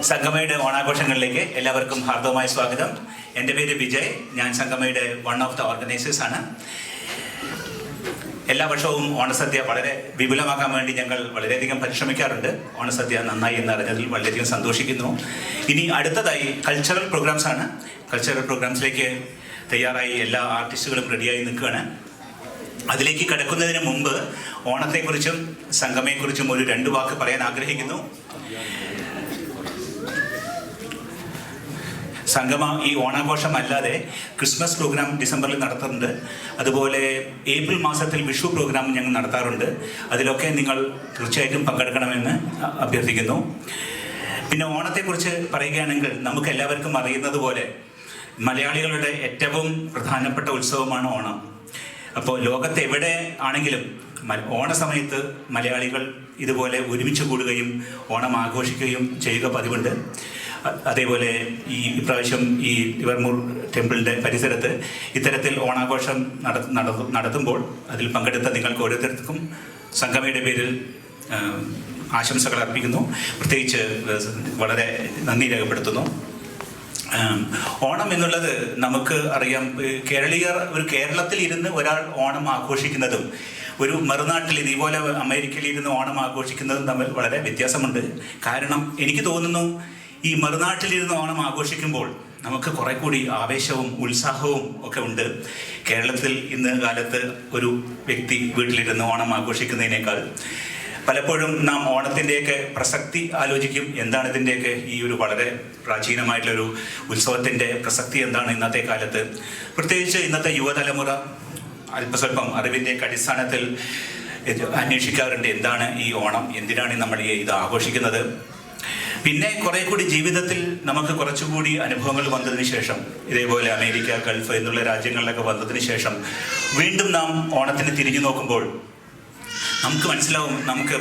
SanGaMa'യുടെ ഓണാഘോഷങ്ങളിലേക്ക് എല്ലാവർക്കും ഹാർദവമായ സ്വാഗതം. എൻ്റെ പേര് വിജയ്. ഞാൻ SanGaMa'യുടെ വൺ ഓഫ് ദ ഓർഗനൈസേഴ്സ് ആണ്. എല്ലാ വർഷവും ഓണസദ്യ വളരെ വിപുലമാക്കാൻ വേണ്ടി ഞങ്ങൾ വളരെയധികം പരിശ്രമിക്കാറുണ്ട്. ഓണസദ്യ നന്നായി എന്നറിഞ്ഞതിൽ വളരെയധികം സന്തോഷിക്കുന്നു. ഇനി അടുത്തതായി കൾച്ചറൽ പ്രോഗ്രാംസ് ആണ്. കൾച്ചറൽ പ്രോഗ്രാംസിലേക്ക് തയ്യാറായി എല്ലാ ആർട്ടിസ്റ്റുകളും റെഡിയായി നിൽക്കുകയാണ്. അതിലേക്ക് കടക്കുന്നതിന് മുമ്പ് ഓണത്തെക്കുറിച്ചും സംഗമയെക്കുറിച്ചും ഒരു 2 വാക്ക് പറയാൻ ആഗ്രഹിക്കുന്നു. സംഗമ ഈ ഓണാഘോഷം അല്ലാതെ ക്രിസ്മസ് പ്രോഗ്രാം ഡിസംബറിൽ നടത്തുന്നുണ്ട്. അതുപോലെ ഏപ്രിൽ മാസത്തിൽ വിഷു പ്രോഗ്രാം ഞങ്ങൾ നടത്താറുണ്ട്. അതിലൊക്കെ നിങ്ങൾ തീർച്ചയായിട്ടും പങ്കെടുക്കണമെന്ന് അഭ്യർത്ഥിക്കുന്നു. പിന്നെ ഓണത്തെക്കുറിച്ച് പറയുകയാണെങ്കിൽ നമുക്ക് എല്ലാവർക്കും അറിയുന്നത് പോലെ മലയാളികളുടെ ഏറ്റവും പ്രധാനപ്പെട്ട ഉത്സവമാണ് ഓണം. അപ്പോൾ ലോകത്ത് എവിടെ ആണെങ്കിലും ഓണ സമയത്ത് മലയാളികൾ ഇതുപോലെ ഒരുമിച്ച് കൂടുകയും ഓണം ആഘോഷിക്കുകയും ചെയ്യുക പതിവുണ്ട്. അതേപോലെ ഈ ഇപ്രാവശ്യം ഈ ലിവർമൂർ ടെമ്പിളിൻ്റെ പരിസരത്ത് ഇത്തരത്തിൽ ഓണാഘോഷം നടത്തുമ്പോൾ അതിൽ പങ്കെടുത്ത നിങ്ങൾക്ക് ഓരോരുത്തർക്കും സംഗമയുടെ പേരിൽ ആശംസകൾ അർപ്പിക്കുന്നു. പ്രത്യേകിച്ച് വളരെ നന്ദി രേഖപ്പെടുത്തുന്നു. ഓണം എന്നുള്ളത് നമുക്ക് അറിയാം, കേരളത്തിൽ ഇരുന്ന് ഒരാൾ ഓണം ആഘോഷിക്കുന്നതും ഒരു മറുനാട്ടിൽ ഇതുപോലെ അമേരിക്കയിൽ ഇരുന്ന് ഓണം ആഘോഷിക്കുന്നതും തമ്മിൽ വളരെ വ്യത്യാസമുണ്ട്. കാരണം എനിക്ക് തോന്നുന്നു ഈ മറുനാട്ടിലിരുന്ന് ഓണം ആഘോഷിക്കുമ്പോൾ നമുക്ക് കുറെ കൂടി ആവേശവും ഉത്സാഹവും ഒക്കെ ഉണ്ട്. കേരളത്തിൽ ഇന്ന് കാലത്ത് ഒരു വ്യക്തി വീട്ടിലിരുന്ന് ഓണം ആഘോഷിക്കുന്നതിനേക്കാൾ പലപ്പോഴും നാം ഓണത്തിൻ്റെയൊക്കെ പ്രസക്തി ആലോചിക്കും. എന്താണ് ഇതിൻ്റെയൊക്കെ ഈ ഒരു വളരെ പ്രാചീനമായിട്ടുള്ളൊരു ഉത്സവത്തിൻ്റെ പ്രസക്തി എന്താണ് ഇന്നത്തെ കാലത്ത്, പ്രത്യേകിച്ച് ഇന്നത്തെ യുവതലമുറ അല്പസ്വല്പം അറിവിൻ്റെയൊക്കെ അടിസ്ഥാനത്തിൽ അന്വേഷിക്കാറുണ്ട്. എന്താണ് ഈ ഓണം, എന്തിനാണ് നമ്മൾ ഇത് ആഘോഷിക്കുന്നത്. പിന്നെ കുറെ കൂടി ജീവിതത്തിൽ നമുക്ക് കുറച്ചുകൂടി അനുഭവങ്ങൾ വന്നതിന് ശേഷം, ഇതേപോലെ അമേരിക്ക, ഗൾഫ് എന്നുള്ള രാജ്യങ്ങളിലൊക്കെ വന്നതിന് ശേഷം വീണ്ടും നാം ഓണത്തിന് തിരിഞ്ഞു നോക്കുമ്പോൾ നമുക്ക് മനസ്സിലാവും, നമുക്ക്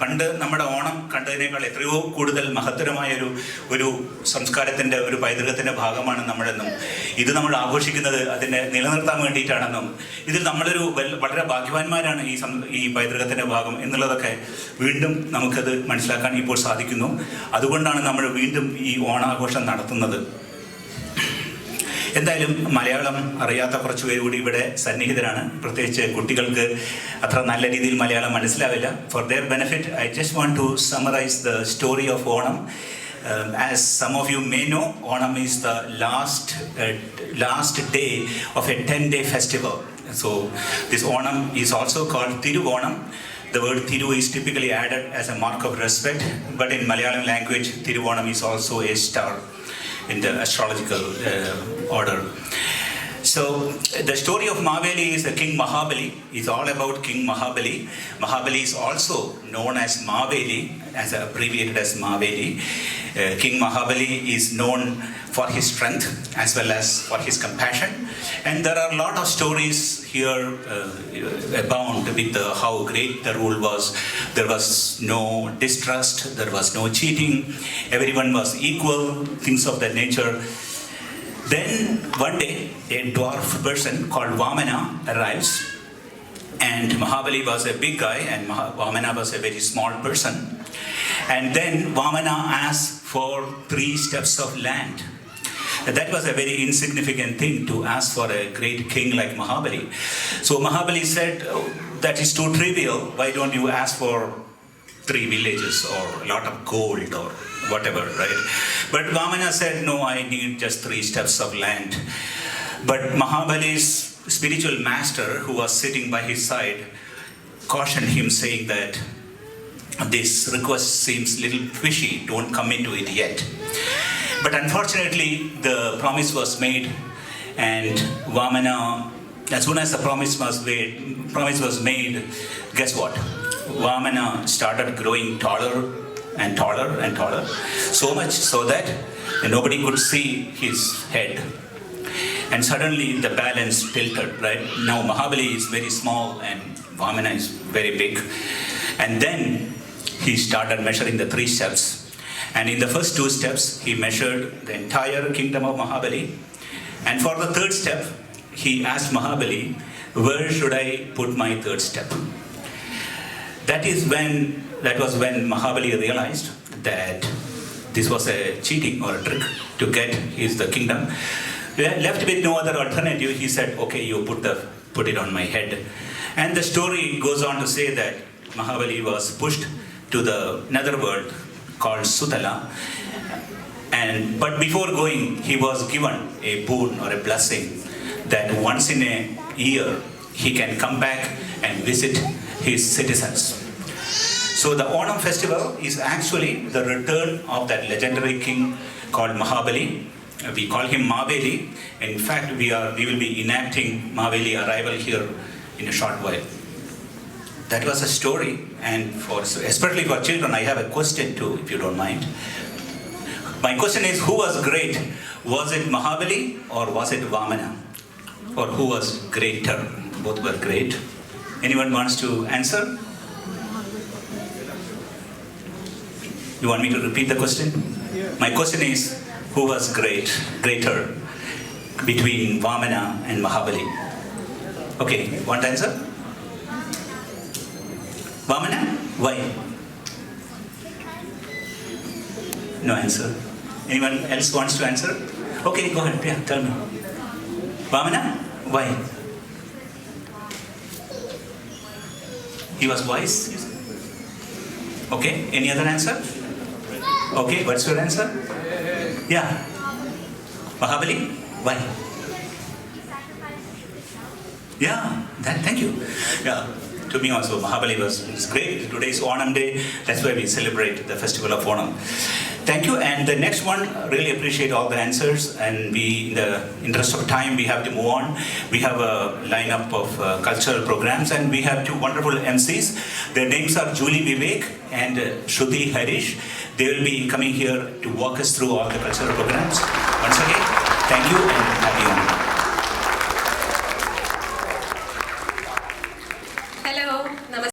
പണ്ട് നമ്മുടെ ഓണം കണ്ടതിനേക്കാൾ എത്രയോ കൂടുതൽ മഹത്തരമായ ഒരു സംസ്കാരത്തിൻ്റെ ഒരു പൈതൃകത്തിൻ്റെ ഭാഗമാണ് നമ്മളെന്നും ഇത് നമ്മൾ ആഘോഷിക്കുന്നത് അതിനെ നിലനിർത്താൻ വേണ്ടിയിട്ടാണെന്നും ഇതിൽ നമ്മളൊരു വളരെ ഭാഗ്യവാന്മാരാണ് ഈ പൈതൃകത്തിൻ്റെ ഭാഗം എന്നുള്ളതൊക്കെ വീണ്ടും നമുക്കത് മനസ്സിലാക്കാൻ ഇപ്പോൾ സാധിക്കുന്നു. അതുകൊണ്ടാണ് നമ്മൾ വീണ്ടും ഈ ഓണാഘോഷം നടത്തുന്നത്. എന്തായാലും മലയാളം അറിയാത്ത കുറച്ച് പേര് കൂടി ഇവിടെ സന്നിഹിതരാണ്. പ്രത്യേകിച്ച് കുട്ടികൾക്ക് അത്ര നല്ല രീതിയിൽ മലയാളം മനസ്സിലാവില്ല. For their benefit I just want to summarise the story of Onam. As some of you may know, Onam is the last day of a 10-day festival. So this Onam is also called Thiruvonam. The word Thiru is typically added as a mark of respect, but in Malayalam language, Thiruvonam is also a star in the astrological order. So the story of Mahabali is the King Mahabali. It's all about King Mahabali. Mahabali is also known as Maveli, as abbreviated as Maveli. King Mahabali is known for his strength as well as for his compassion. And there are a lot of stories here abound with how great the rule was. There was no distrust, there was no cheating, everyone was equal, things of that nature. Then one day a dwarf person called Vamana arrives, and Mahabali was a big guy and Vamana was a very small person. And then Vamana asked for 3 steps of land. That was a very insignificant thing to ask for a great king like Mahabali. So Mahabali said, oh, that is too trivial. Why don't you ask for 3 villages or a lot of gold or whatever, right? But Vamana said, no, I need just 3 steps of land. But Mahabali's spiritual master, who was sitting by his side, cautioned him, saying that this request seems a little fishy, don't commit to it yet. But unfortunately, the promise was made, and Vamana, as soon as the promise was made, guess what? Vamana started growing taller and taller and taller, so much so that nobody could see his head. And suddenly the balance tilted, right? Now Mahabali is very small and Vamana is very big. And then he started measuring the 3 steps. And in the first 2 steps, he measured the entire kingdom of Mahabali. And for the 3rd step, he asked Mahabali, where should I put my 3rd step? That was when Mahabali realized that this was a cheating or a trick to get his the kingdom. Left with no other alternative, he said, okay, you put it on my head. And the story goes on to say that Mahabali was pushed to the netherworld called Sutala. But before going, he was given a boon or a blessing that once in a year he can come back and visit his citizens. So the Onam festival is actually the return of that legendary king called Mahabali. We call him Maveli. In fact, we will be enacting Maveli arrival here in a short while. That was a story, and especially for children, I have a question too, if you don't mind. My question is, who was great? Was it Mahabali or was it Vamana? Or who was greater? Both were great. Anyone wants to answer? You want me to repeat the question? Yeah. My question is, who was greater between Vamana and Mahabali? Okay, want to answer? Vamana? Why? No answer. Anyone else wants to answer? Okay, go ahead. Yeah, tell me. Vamana? Why? He was wise? You said? Okay, any other answer? Okay, what's your answer? Yeah. Mahabali? Why? Yeah, thank you. Yeah, to me also, Mahabali was great. Today is Onam Day. That's why we celebrate the festival of Onam. Thank you. And the next one, really appreciate all the answers. And in the interest of time, we have to move on. We have a lineup of cultural programs, and we have two wonderful MCs. Their names are Julie Vivek and Shruti Harish. They will be coming here to walk us through all the cultural programs. Once again, thank you and happy Onam.